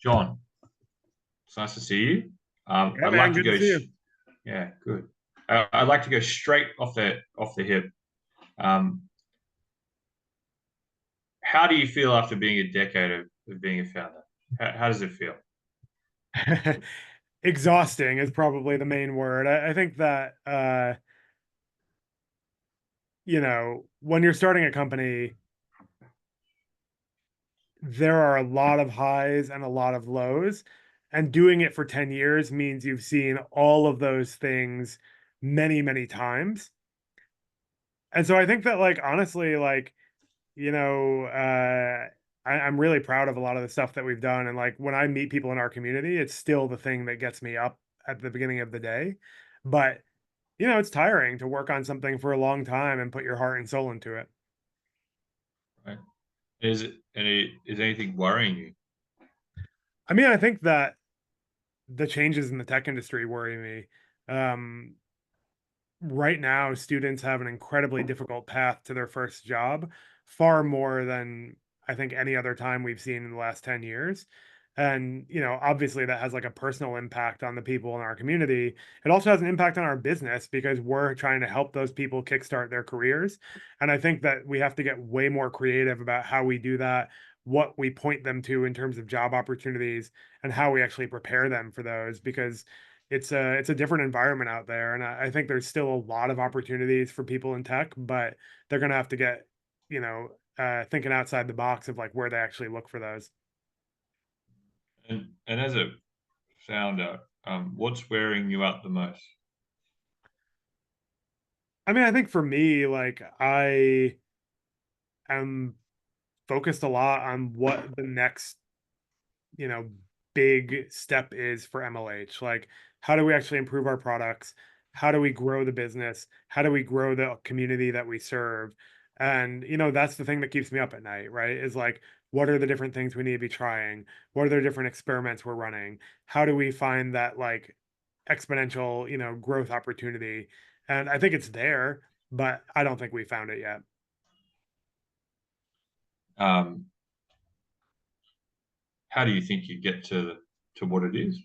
John, it's nice to see you. Yeah, I'd man, like to good to go. see you. Yeah, good. I'd like to go straight off the hip. Um, how do you feel after being a decade of being a founder? How does it feel? Exhausting is probably the main word. I think that when you're starting a company, there are a lot of highs and a lot of lows. And doing it for 10 years means you've seen all of those things many, many times. And so I think that honestly, you know, I'm really proud of a lot of the stuff that we've done. And when I meet people in our community, it's still the thing that gets me up at the beginning of the day. But it's tiring to work on something for a long time and put your heart and soul into it. Right? Is anything worrying you? I mean, I think that the changes in the tech industry worry me. Um, right now, students have an incredibly difficult path to their first job, far more than I think any other time we've seen in the last 10 years. And, obviously that has a personal impact on the people in our community. It also has an impact on our business because we're trying to help those people kickstart their careers. And I think that we have to get way more creative about how we do that, what we point them to in terms of job opportunities, and how we actually prepare them for those because it's a different environment out there, and I think there's still a lot of opportunities for people in tech, but they're gonna have to get, thinking outside the box of where they actually look for those. And as a founder, what's wearing you out the most? I mean, I think for me, I am focused a lot on what the next you know, big step is for MLH. How do we actually improve our products? How do we grow the business? How do we grow the community that we serve? And, that's the thing that keeps me up at night, right? Is what are the different things we need to be trying? What are the different experiments we're running? How do we find that exponential, growth opportunity? And I think it's there, but I don't think we found it yet. Um, how do you think you get to what it is?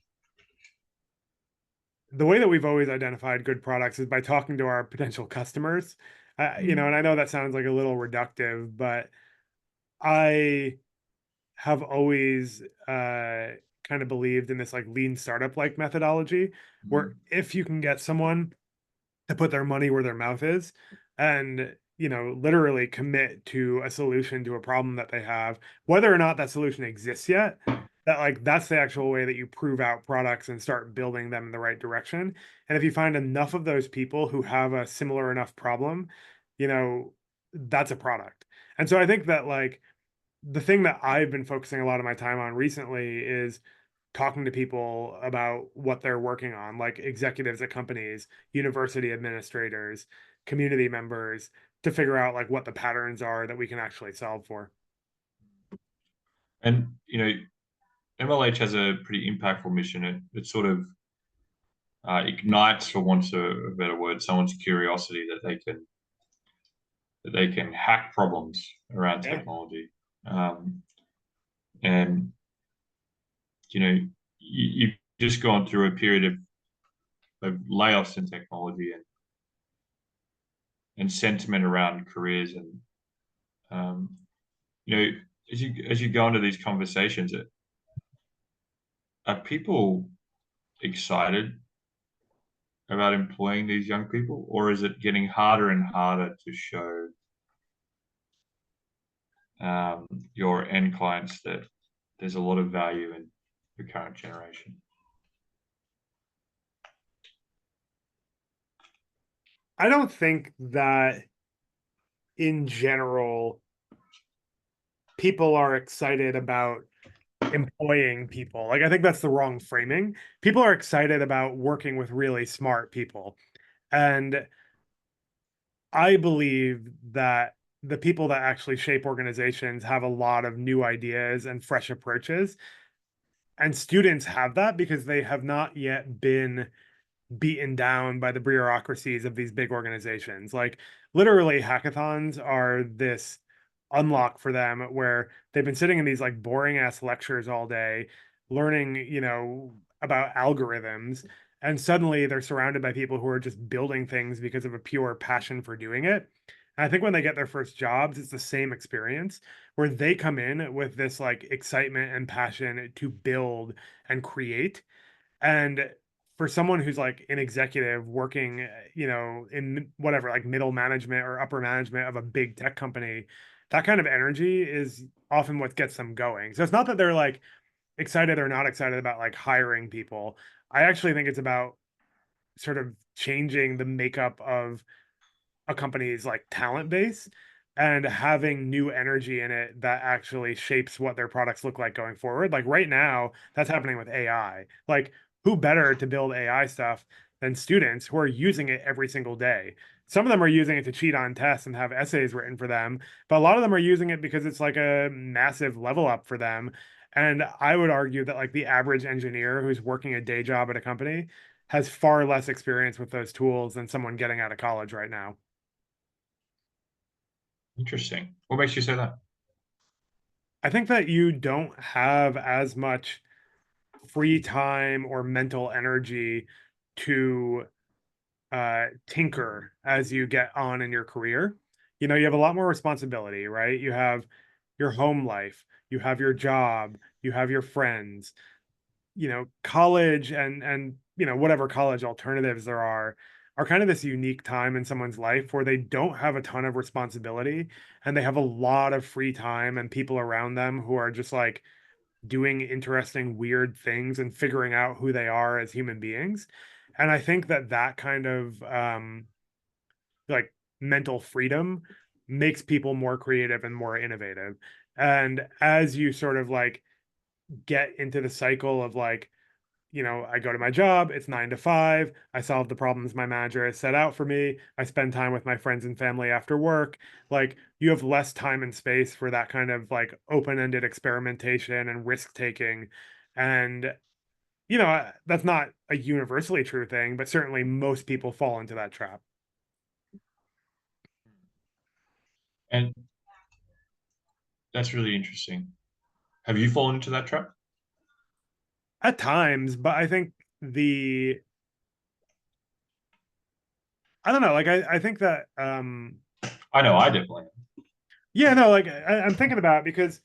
The way that we've always identified good products is by talking to our potential customers. Mm. And I know that sounds like a little reductive, but I have always kind of believed in this lean startup methodology, where Mm. if you can get someone to put their money where their mouth is and literally commit to a solution to a problem that they have, whether or not that solution exists yet, that that's the actual way that you prove out products and start building them in the right direction. And if you find enough of those people who have a similar enough problem, you know that's a product. And so I think that the thing that I've been focusing a lot of my time on recently is talking to people about what they're working on, like executives at companies, university administrators, community members, to figure out what the patterns are that we can actually solve for. And MLH has a pretty impactful mission. It sort of ignites, for want of a better word, someone's curiosity that they can hack problems around Yeah. technology. Um, and you've just gone through a period of layoffs in technology and sentiment around careers, and um, you know as you go into these conversations, are people excited about employing these young people, or is it getting harder and harder to show your end clients that there's a lot of value in the current generation? I don't think that in general people are excited about employing people. I think that's the wrong framing. People are excited about working with really smart people. And I believe that the people that actually shape organizations have a lot of new ideas and fresh approaches. And students have that because they have not yet been beaten down by the bureaucracies of these big organizations. Literally, hackathons are this unlock for them where they've been sitting in these boring ass lectures all day. learning, about algorithms, and suddenly they're surrounded by people who are just building things because of a pure passion for doing it. And I think when they get their first jobs, it's the same experience where they come in with this like excitement and passion to build and create. And for someone who's like an executive working, in whatever, like middle management or upper management of a big tech company, that kind of energy is often what gets them going. So it's not that they're like excited or not excited about like hiring people. I actually think it's about sort of changing the makeup of a company's like talent base and having new energy in it that actually shapes what their products look like going forward. Like right now, that's happening with AI. Like, who better to build AI stuff than students who are using it every single day? Some of them are using it to cheat on tests and have essays written for them, but a lot of them are using it because it's like a massive level up for them. And I would argue that like the average engineer who's working a day job at a company has far less experience with those tools than someone getting out of college right now. Interesting. What makes you say that? I think that you don't have as much free time or mental energy to tinker as you get on in your career. You have a lot more responsibility, right? You have your home life, you have your job, you have your friends, college and whatever college alternatives there are kind of this unique time in someone's life where they don't have a ton of responsibility and they have a lot of free time and people around them who are just like doing interesting weird things and figuring out who they are as human beings. And I think that that kind of like mental freedom makes people more creative and more innovative. And as you sort of like get into the cycle of like, I go to my job, it's 9 to 5. I solve the problems my manager has set out for me. I spend time with my friends and family after work. Like, you have less time and space for that kind of like open-ended experimentation and risk taking. And, that's not a universally true thing, but certainly most people fall into that trap And that's really interesting. Have you fallen into that trap? at times. But I think the, I don't know, like, I think that, I know I definitely. yeah, no, like, I'm thinking about it because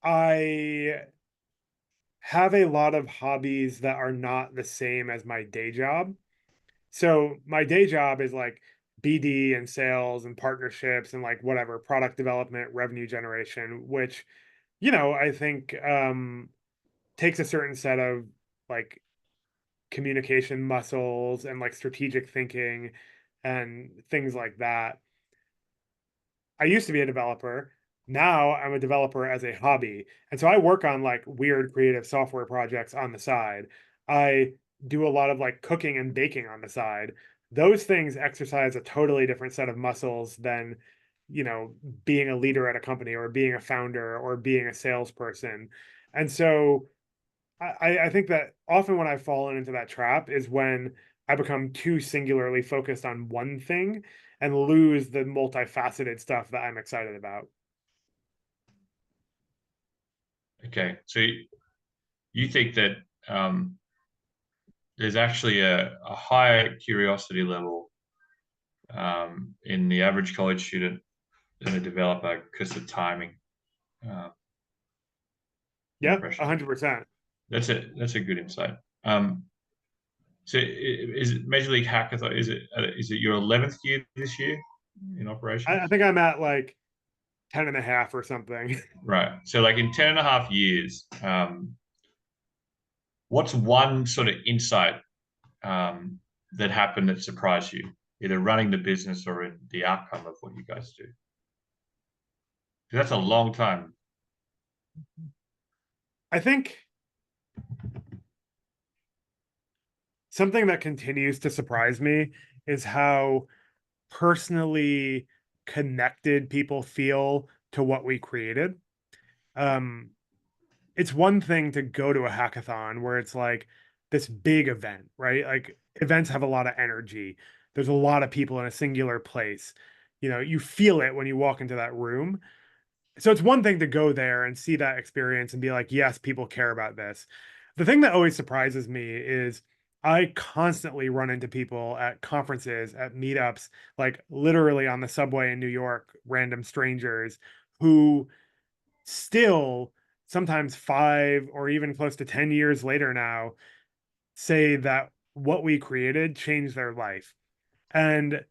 I have a lot of hobbies that are not the same as my day job. So my day job is like BD and sales and partnerships and like whatever product development, revenue generation, which, I think takes a certain set of like communication muscles and like strategic thinking and things like that. I used to be a developer. Now I'm a developer as a hobby. And so I work on like weird creative software projects on the side. I do a lot of like cooking and baking on the side. Those things exercise a totally different set of muscles than, being a leader at a company or being a founder or being a salesperson. And so I think that often when I've fallen into that trap is when I become too singularly focused on one thing and lose the multifaceted stuff that I'm excited about. Okay, so you think that um, there's actually a higher curiosity level in the average college student than a developer because of timing. Uh, Yeah, impression. 100%. That's a good insight. So is it Major League Hackathon? Is it your 11th year this year in I operations? think I'm at like 10 and a half or something. Right. So like in 10.5 years, what's one sort of insight um, that happened that surprised you, either running the business or in the outcome of what you guys do? 'Cause that's a long time. I think something that continues to surprise me is how personally connected people feel to what we created. Um, it's one thing to go to a hackathon where it's like this big event, right? Like events have a lot of energy. There's a lot of people in a singular place. You feel it when you walk into that room. so it's one thing to go there and see that experience and be like, yes, people care about this. The thing that always surprises me is I constantly run into people at conferences, at meetups, like literally on the subway in New York, random strangers who still, sometimes 5 or even close to 10 years later now, say that what we created changed their life. And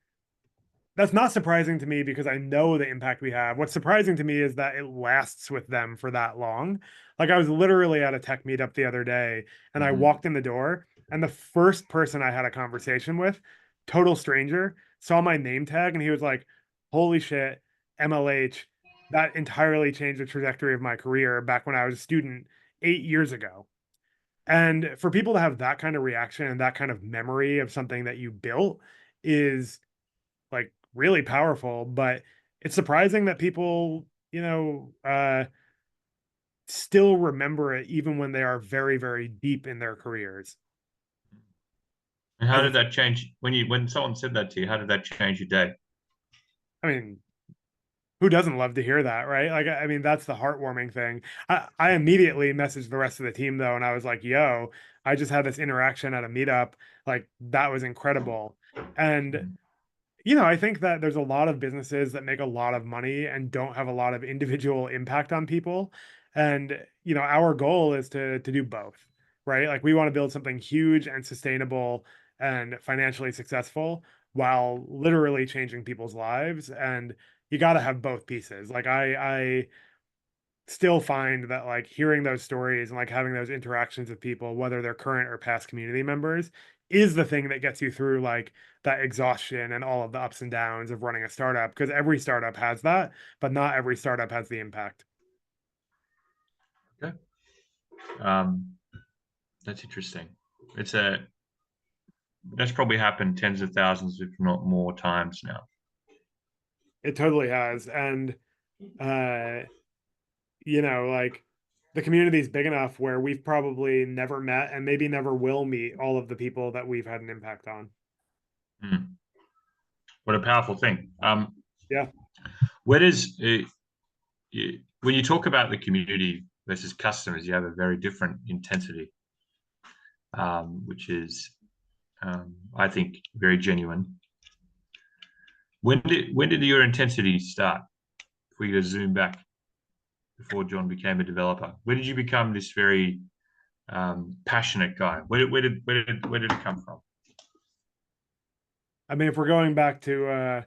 that's not surprising to me because I know the impact we have. What's surprising to me is that it lasts with them for that long. Like I was literally at a tech meetup the other day and I Mhm. walked in the door and the first person I had a conversation with, total stranger, saw my name tag and he was like, "Holy shit, MLH, that entirely changed the trajectory of my career back when I was a student 8 years ago." And for people to have that kind of reaction and that kind of memory of something that you built is like really powerful, but it's surprising that people, still remember it even when they are very, very deep in their careers. And how I, did that change when someone said that to you? How did that change your day? I mean, who doesn't love to hear that, right? Like, I mean, that's the heartwarming thing. I immediately messaged the rest of the team though, and I was like, yo, I just had this interaction at a meetup. Like, that was incredible. And Mm. I think that there's a lot of businesses that make a lot of money and don't have a lot of individual impact on people. And, our goal is to do both, right? Like we want to build something huge and sustainable and financially successful while literally changing people's lives. And you got to have both pieces. Like I still find that like hearing those stories and like having those interactions with people, whether they're current or past community members, is the thing that gets you through like that exhaustion and all of the ups and downs of running a startup. Because every startup has that, but not every startup has the impact. Okay. Um, that's interesting. It's a That's probably happened tens of thousands, if not more times now. It totally has. And uh, like the community is big enough where we've probably never met and maybe never will meet all of the people that we've had an impact on. Mm. What a powerful thing. Yeah. Where does when you talk about the community versus customers, you have a very different intensity, which is, I think, very genuine. When did your intensity start? If we go zoom back before John became a developer, where did you become this very passionate guy? Where did it come from? I mean, if we're going back to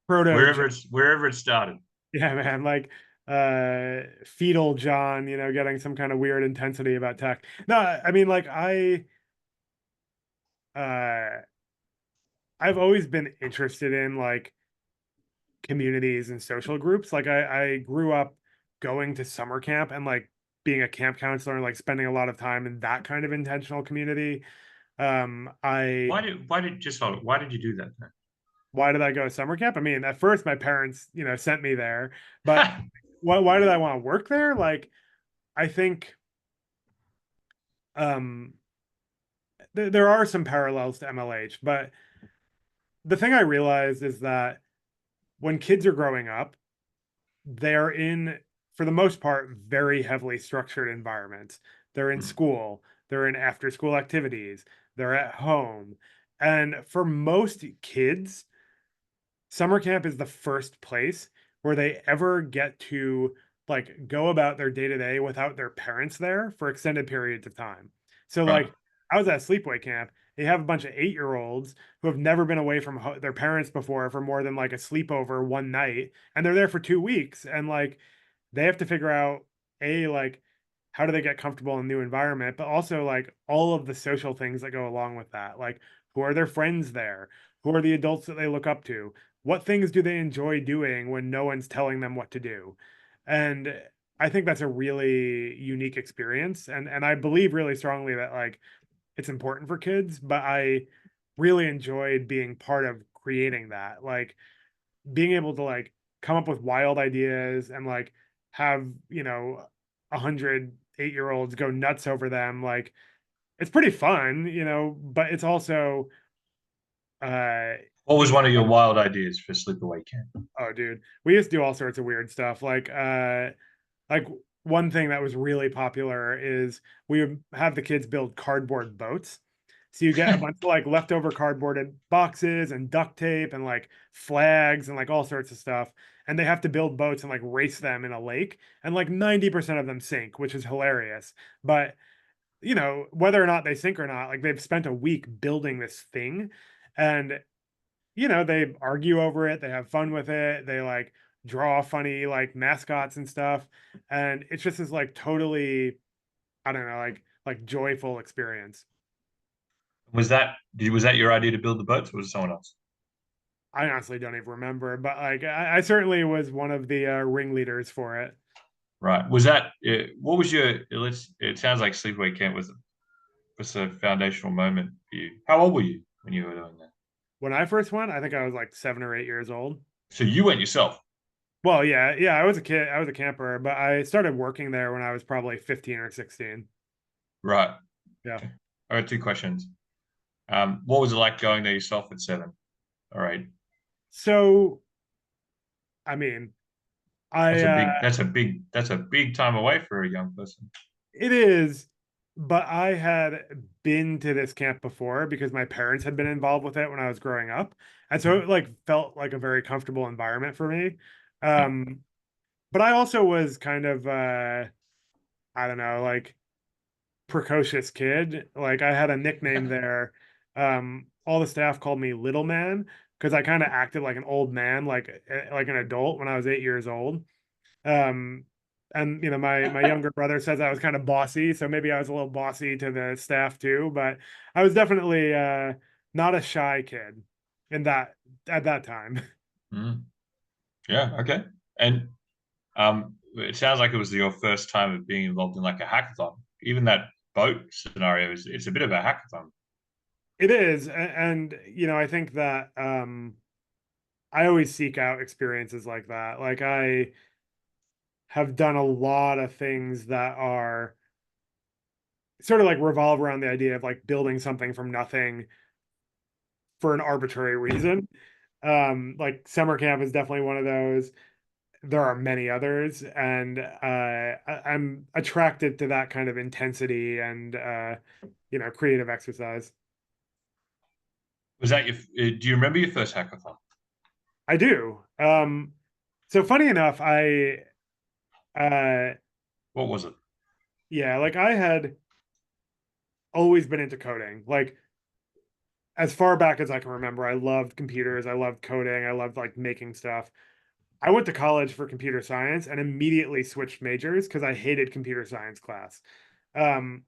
proto, Wherever it started. yeah, man, like fetal John, getting some kind of weird intensity about tech. No, I mean like uh I've always been interested in like communities and social groups. Like I grew up going to summer camp and like being a camp counselor and like spending a lot of time in that kind of intentional community. I Why did you do that then? Why did I go to summer camp? I mean, at first my parents, sent me there, but why did I want to work there? Like I think um there are some parallels to MLH, but the thing I realized is that when kids are growing up, they're in, for the most part, very heavily structured environments. They're in Hmm. school, they're in after school activities, they're at home. And for most kids, summer camp is the first place where they ever get to like go about their day to day without their parents there for extended periods of time. So Right. like I was at sleepaway camp. They have a bunch of 8-year-olds who have never been away from their parents before for more than like a sleepover one night, and they're there for 2 weeks, and like they have to figure out like how do they get comfortable in a new environment, but also like all of the social things that go along with that. Like who are their friends there? Who are the adults that they look up to? What things do they enjoy doing when no one's telling them what to do? And I think that's a really unique experience. And I believe really strongly that like it's important for kids, but I really enjoyed being part of creating that. Like being able to like come up with wild ideas and like have 108-year-olds go nuts over them. Like it's pretty fun, but it's also What was one of your wild ideas for sleepaway camp? Oh, dude, we used to do all sorts of weird stuff. Like one thing that was really popular is we would have the kids build cardboard boats. So you get a bunch of like leftover cardboard and boxes and duct tape and like flags and like all sorts of stuff. And they have to build boats and like race them in a lake. And like 90% of them sink, which is hilarious. But whether or not they sink or not, like they've spent a week building this thing. And they argue over it, they have fun with it, they like draw funny like mascots and stuff. And it's just this like totally, I don't know, like joyful experience. Was that your idea to build the boats, or was it someone else? I honestly don't even remember, but like I certainly was one of the ringleaders for it. Right. Was that what was your? It sounds like sleepaway camp was a foundational moment for you. How old were you when you were doing that? When I first went, I think I was like 7 or 8 years old. So you went yourself, Well, yeah, I was a kid, I was a camper, but I started working there when I was probably 15 or 16. right? Yeah. Okay. I got two questions. What was it like going there yourself at 7? All right. So, I mean, I That's a big time away for a young person. it is, but I had been to this camp before because my parents had been involved with it when I was growing up. And so it like felt like a very comfortable environment for me. Yeah. Um, but I also was kind of I don't know, like precocious kid. Like I had a nickname there. All the staff called me Little Man because I kind of acted like an old man, like an adult when I was 8 years old. Um, and my younger brother says I was kind of bossy, so maybe I was a little bossy to the staff too, but I was definitely not a shy kid in that at that time. Mm. Yeah. Okay. And it sounds like it was your first time of being involved in like a hackathon. Even that boat scenario is it's a bit of a hackathon. It is, and I think that I always seek out experiences like that. Like I have done a lot of things that are sort of like revolve around the idea of like building something from nothing for an arbitrary reason. Like summer camp is definitely one of those. There are many others, and I'm attracted to that kind of intensity and creative exercise. Was that your? Do you remember your first hackathon? I do. So funny enough, I uh, What was it? yeah, like I had always been into coding. Like as far back as I can remember, I loved computers, I loved coding, I loved like making stuff. I went to college for computer science and immediately switched majors because I hated computer science class. Um,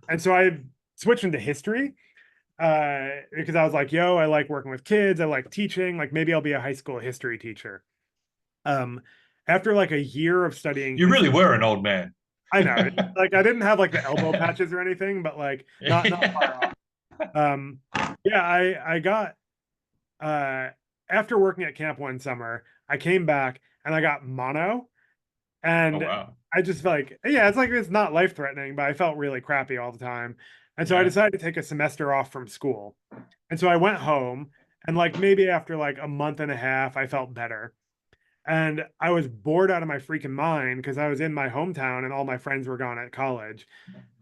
and so I switched into history because I was like, yo, I like working with kids. I like teaching. Like maybe I'll be a high school history teacher. Um, After like a year of studying You really history, were an old man. I know, like I didn't have like the elbow patches or anything, but like not far off. Um, yeah, I got uh after working at camp one summer, I came back and I got mono. Oh And wow. I just felt like, yeah, it's like it's not life threatening, but I felt really crappy all the time. And so I Yeah. decided to take a semester off from school. And so I went home, and like maybe after like a month and a half, I felt better. And I was bored out of my freaking mind because I was in my hometown and all my friends were gone at college.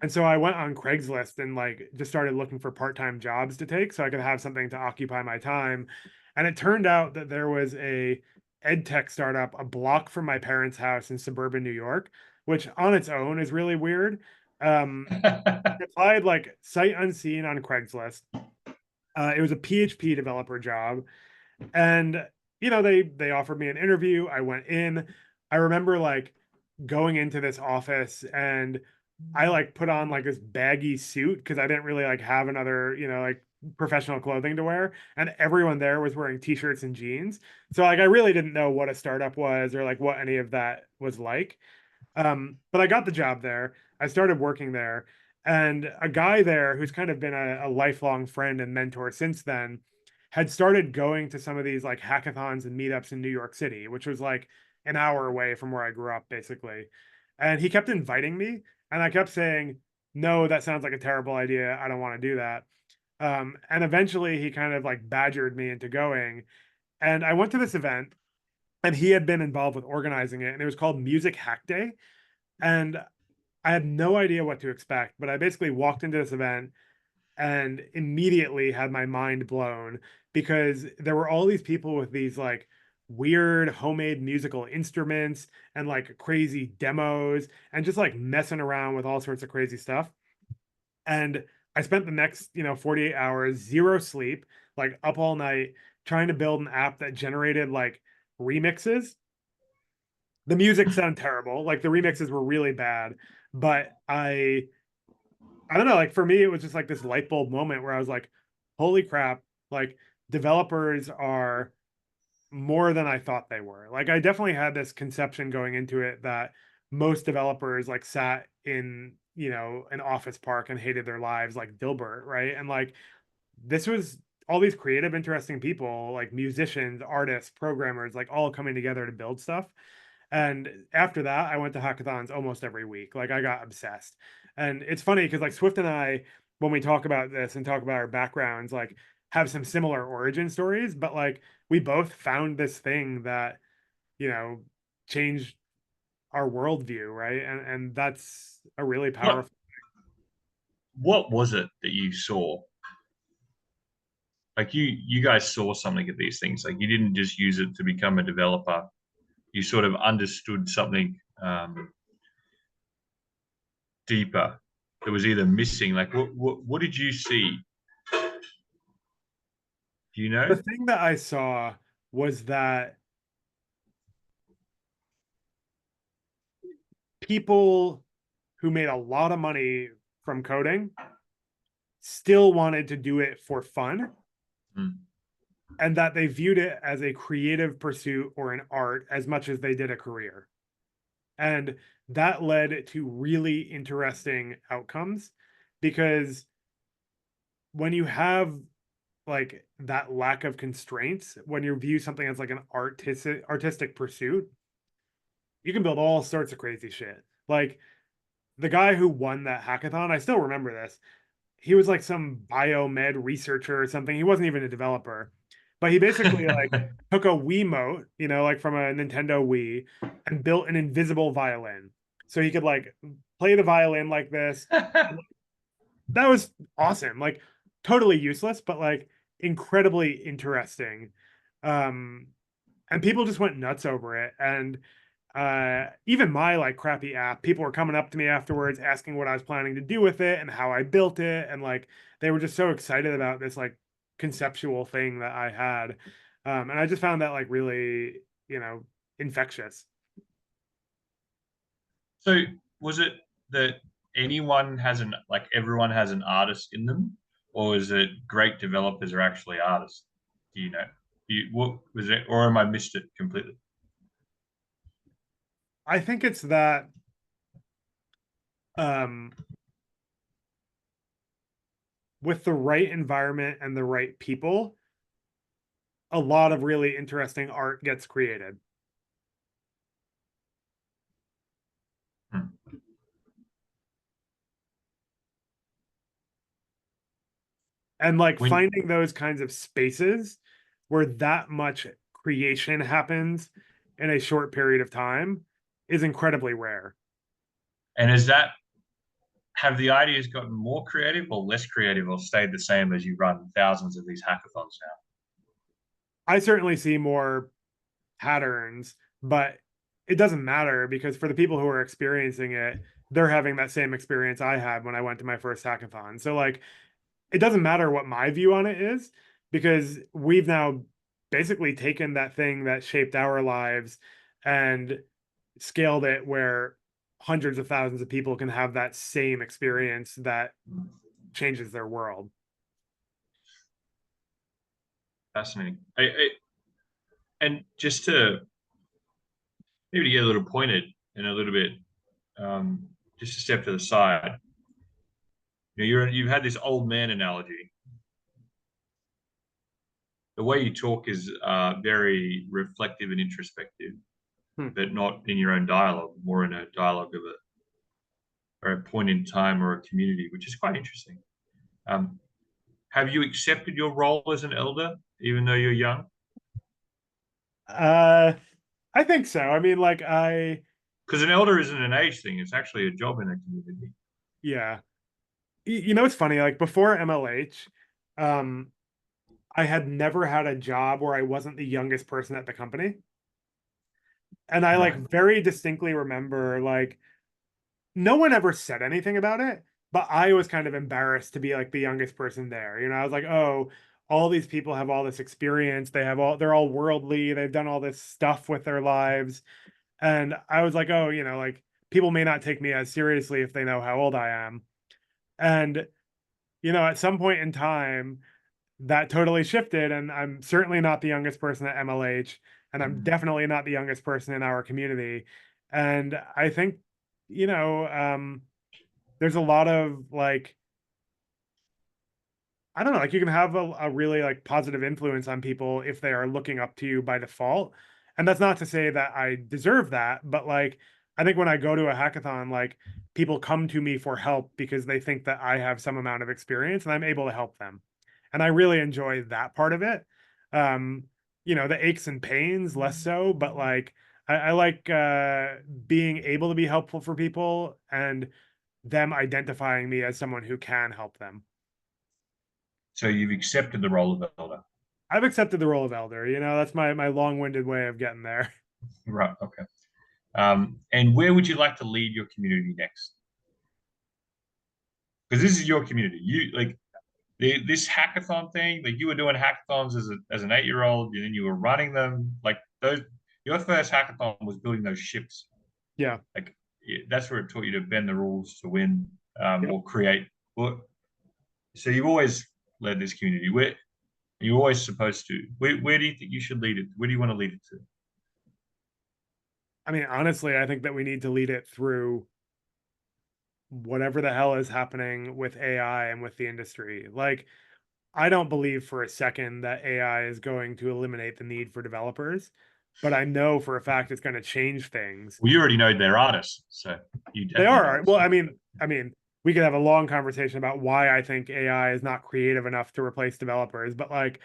And so I went on Craigslist and like just started looking for part-time jobs to take so I could have something to occupy my time. And it turned out that there was a ed tech startup a block from my parents' house in suburban New York, which on its own is really weird. Um, I applied like sight unseen on Craigslist. It was a PHP developer job, and they offered me an interview. I went in. I remember like going into this office and I like put on like this baggy suit because I didn't really like have another, like professional clothing to wear. And everyone there was wearing t-shirts and jeans. So like I really didn't know what a startup was or like what any of that was like. But I got the job there. I started working there. And a guy there who's kind of been a lifelong friend and mentor since then had started going to some of these like hackathons and meetups in New York City, which was like an hour away from where I grew up, basically. And he kept inviting me, and I kept saying, no, that sounds like a terrible idea. I don't want to do that. And eventually he kind of like badgered me into going. And I went to this event and he had been involved with organizing it, and it was called Music Hack Day. And I had no idea what to expect, but I basically walked into this event and immediately had my mind blown because there were all these people with these like weird homemade musical instruments and like crazy demos and just like messing around with all sorts of crazy stuff. And I spent the next, 48 hours, zero sleep, like up all night trying to build an app that generated like remixes. The music sounded terrible, like the remixes were really bad, but I don't know, like for me, it was just like this light bulb moment where I was like, holy crap, like developers are more than I thought they were. Like I definitely had this conception going into it that most developers like sat in, an office park and hated their lives like Dilbert, right? And like this was all these creative, interesting people, like musicians, artists, programmers, like all coming together to build stuff. And after that, I went to hackathons almost every week. Like I got obsessed. And it's funny because like Swift and I, when we talk about this and talk about our backgrounds, like have some similar origin stories, but like we both found this thing that, you know, changed our worldview, right? And that's a really What powerful. what was it that you saw? Like you guys saw something at these things. Like you didn't just use it to become a developer. You sort of understood something deeper that was either missing. Like what did you see? Do you The know? thing that I saw was that people who made a lot of money from coding still wanted to do it for fun, Hmm. and that they viewed it as a creative pursuit or an art as much as they did a career. And that led to really interesting outcomes because when you have like that lack of constraints, when you view something as like an artistic pursuit, you can build all sorts of crazy shit. Like the guy who won that hackathon, I still remember this. He was like some biomed researcher or something. He wasn't even a developer, but he basically like took a Wiimote, like from a Nintendo Wii, and built an invisible violin. So he could like play the violin like this. That was awesome. Like totally useless, but like incredibly interesting. Um, and people just went nuts over it. And even my like crappy app, people were coming up to me afterwards asking what I was planning to do with it and how I built it, and like they were just so excited about this like conceptual thing that I had. And I just found that like really, infectious. So was it that anyone has an like everyone has an artist in them, or is it great developers are actually artists? Do you know? What was it, or am I missed it completely? I think it's that um with the right environment and the right people, a lot of really interesting art gets created. Hmm. And like When finding those kinds of spaces where that much creation happens in a short period of time is incredibly rare. and is that have the ideas gotten more creative or less creative or stayed the same as you run thousands of these hackathons now? I certainly see more patterns, but it doesn't matter because for the people who are experiencing it, they're having that same experience I had when I went to my first hackathon. So like it doesn't matter what my view on it is because we've now basically taken that thing that shaped our lives and scaled it where hundreds of thousands of people can have that same experience that changes their world. Fascinating. And just to maybe to get a little pointed and a little bit just a step to the side. You've had this old man analogy. The way you talk is very reflective and introspective, Hmm. but not in your own dialogue, more in a dialogue of or a point in time or a community, which is quite interesting. Um, have you accepted your role as an elder, even though you're young? Uh, I think so. I mean, like Because an elder isn't an age thing; it's actually a job in the community. yeah. You know, it's funny, like before MLH, um, I had never had a job where I wasn't the youngest person at the company. And I Right. like very distinctly remember like no one ever said anything about it, but I was kind of embarrassed to be like the youngest person there. You know, I was like, oh, all these people have all this experience. They're all worldly. They've done all this stuff with their lives. And I was like, oh, you know, like people may not take me as seriously if they know how old I am. And, you know, at some point in time, that totally shifted. And I'm certainly not the youngest person at MLH. And I'm Mm. definitely not the youngest person in our community. And I think, you know, there's a lot of like I don't know, like you can have a really like positive influence on people if they are looking up to you by default. And that's not to say that I deserve that, but like I think when I go to a hackathon, like people come to me for help because they think that I have some amount of experience and I'm able to help them. And I really enjoy that part of it. Um, you know, the aches and pains, less so, but like I like being able to be helpful for people and them identifying me as someone who can help them. So you've accepted the role of elder. I've accepted the role of elder. You know, that's my long-winded way of getting there. Right. Okay. And where would you like to lead your community next? Because this is your community. You like this hackathon thing. Like you were doing hackathons as an 8-year-old, and then you were running them. Like those, your first hackathon was building those ships. Yeah. Like that's where it taught you to bend the rules to win, Yep. or create. Well, so you've always led this community. Where you're always supposed to. Where do you think you should lead it? Where do you want to lead it to? I mean, honestly, I think that we need to lead it through whatever the hell is happening with AI and with the industry. Like, I don't believe for a second that AI is going to eliminate the need for developers, but I know for a fact it's going to change things. Well, you already know they're artists, so you They definitely know are. this. Well, I mean, we could have a long conversation about why I think AI is not creative enough to replace developers, but like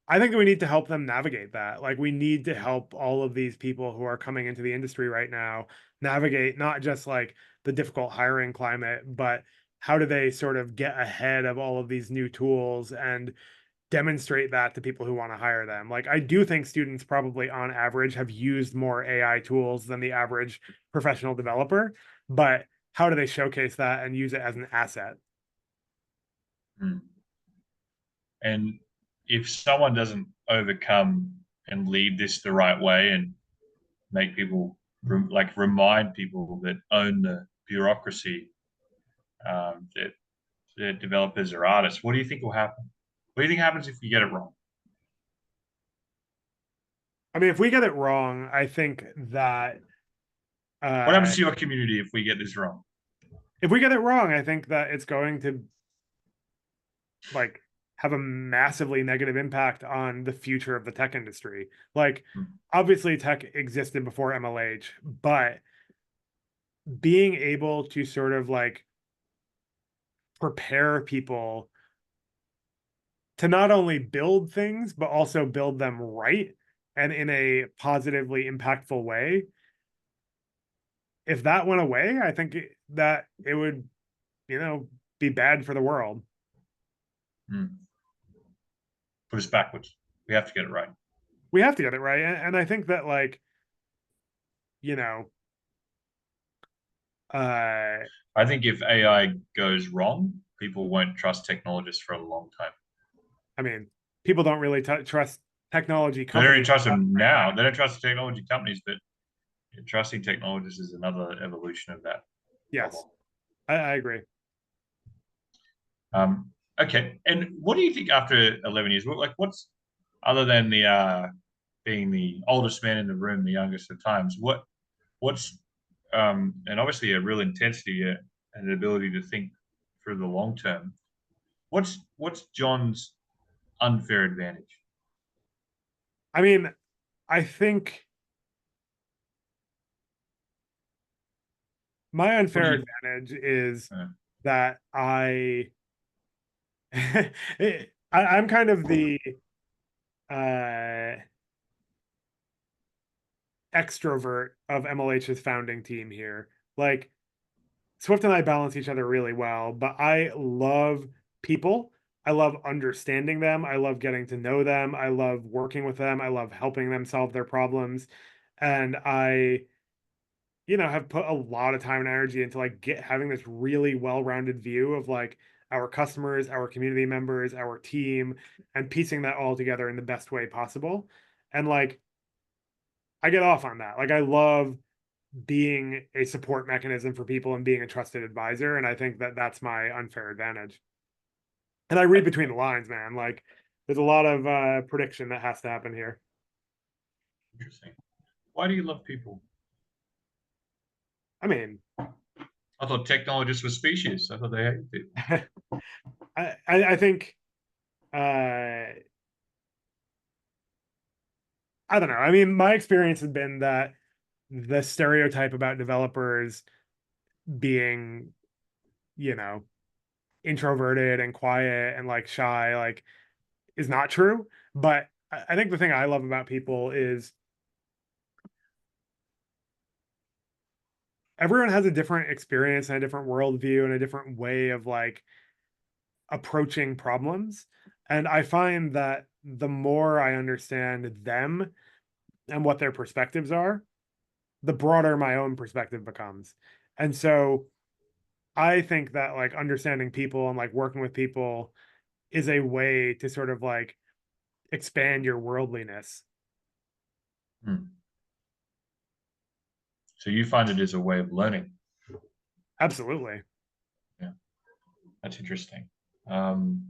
I think that we need to help them navigate that. Like we need to help all of these people who are coming into the industry right now navigate not just like the difficult hiring climate, but how do they sort of get ahead of all of these new tools and demonstrate that to people who want to hire them. Like I do think students probably on average have used more AI tools than the average professional developer, but how do they showcase that and use it as an asset? Hmm. And if someone doesn't overcome and lead this the right way and make people like remind people that own the bureaucracy, that developers are artists, what do you think will happen? What do you think happens if you get it wrong? I mean, if we get it wrong, I think that What uh happens to your community if we get this wrong? if we get it wrong, I think that it's going to like have a massively negative impact on the future of the tech industry. Like Hmm. obviously tech existed before MLH, but being able to sort of like prepare people to not only build things but also build them right and in a positively impactful way. If that went away, I think that it would, you know, be bad for the world. Hmm. Put us backwards. We have to get it right. We have to get it right, and I think that like, you know, uh I think if AI goes wrong, people won't trust technologists for a long time. I mean, people don't really trust technology They don't even companies trust them right now. now. They don't trust the technology companies, but trusting technologists is another evolution of that Yes, problem. I agree. Okay, and what do you think after 11 years? Like, what's other than the being the oldest man in the room, the youngest at times? What's and obviously a real intensity and an ability to think through the long term. What's John's unfair advantage? I mean, I think my What do unfair you? advantage is Uh, that I I'm kind of the uh extrovert of MLH's founding team here. Like Swift and I balance each other really well, but I love people. I love understanding them. I love getting to know them. I love working with them. I love helping them solve their problems. And I, have put a lot of time and energy into like having this really well-rounded view of like our customers, our community members, our team, and piecing that all together in the best way possible. And like I get off on that. Like I love being a support mechanism for people and being a trusted advisor. And I think that that's my unfair advantage. And I read between the lines, man. Like there's a lot of prediction that has to happen here. Interesting. Why do you love people? I mean, I thought technologists were species. I thought they hated people. I think I don't know. I mean, my experience has been that the stereotype about developers being, you know, introverted and quiet and like shy, like is not true. But I think the thing I love about people is everyone has a different experience and a different worldview and a different way of like approaching problems. And I find that the more I understand them and what their perspectives are, the broader my own perspective becomes. And so I think that like understanding people and like working with people is a way to sort of like expand your worldliness. Hmm. So you find it as a way of learning. Absolutely. Yeah, that's interesting. Um,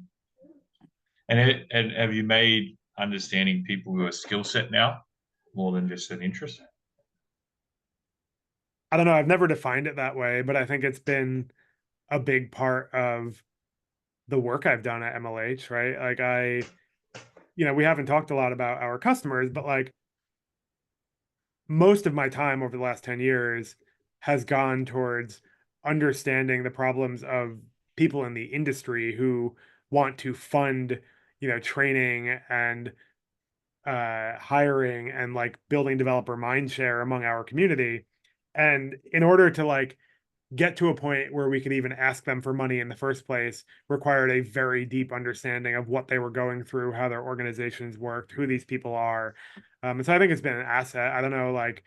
and have you made understanding people who are skill set now more than just an interest? I don't know. I've never defined it that way, but I think it's been a big part of the work I've done at MLH, right? Like we haven't talked a lot about our customers, but like most of my time over the last 10 years has gone towards understanding the problems of people in the industry who want to fund, training and hiring and like building developer mindshare among our community. And in order to like get to a point where we could even ask them for money in the first place required a very deep understanding of what they were going through, how their organizations worked, who these people are. And so I think it's been an asset. I don't know like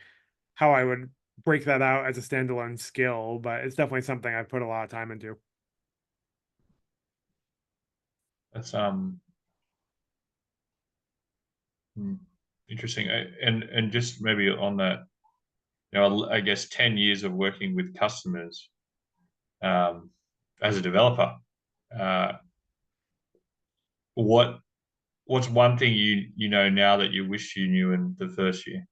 how I would break that out as a standalone skill, but it's definitely something I've put a lot of time into. That's hmm, interesting. And just maybe on that, I guess 10 years of working with customers um, as a developer. Uh, what what's one thing you know now that you wish you knew in the first year?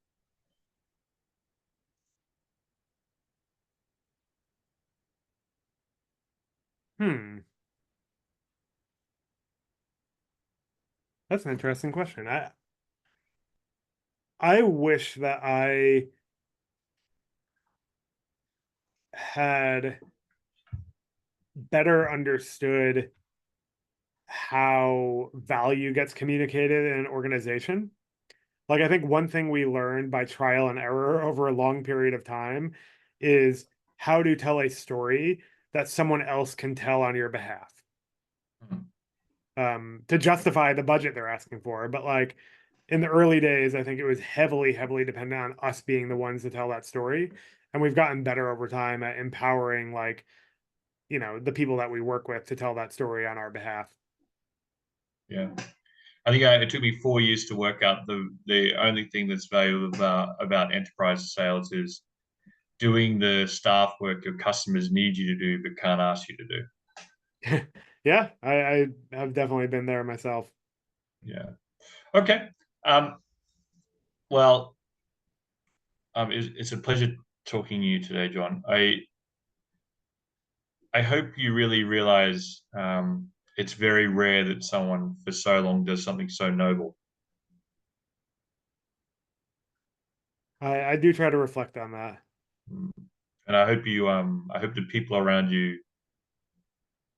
Hmm, that's an interesting question. I wish that I had better understood how value gets communicated in an organization. Like I think one thing we learned by trial and error over a long period of time is how to tell a story that someone else can tell on your behalf, Hmm. to justify the budget they're asking for. But like in the early days, I think it was heavily, heavily dependent on us being the ones to tell that story. And we've gotten better over time at empowering like, the people that we work with to tell that story on our behalf. Yeah, I think it took me 4 years to work out the only thing that's valuable about enterprise sales is doing the staff work your customers need you to do but can't ask you to do. Yeah, I have definitely been there myself. Yeah. Okay. Um, well, it's a pleasure talking to you today, John. I hope you really realize it's very rare that someone for so long does something so noble. I do try to reflect on that. Mm. And I hope the people around you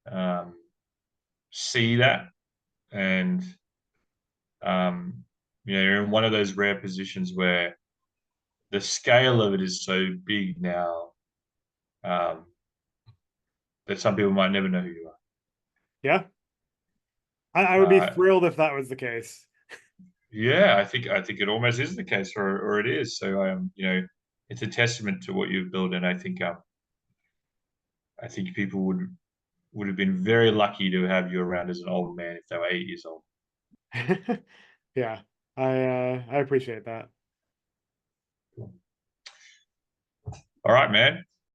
um, see that and you're in one of those rare positions where the scale of it is so big now, um, that some people might never know who you Yeah, I would be are. thrilled if that was the case. Yeah, I think it almost is the case, or it is. So it's a testament to what you've built, and I think people would have been very lucky to have you around as an old man if they were 8 years old. Yeah, I appreciate that. All right, man.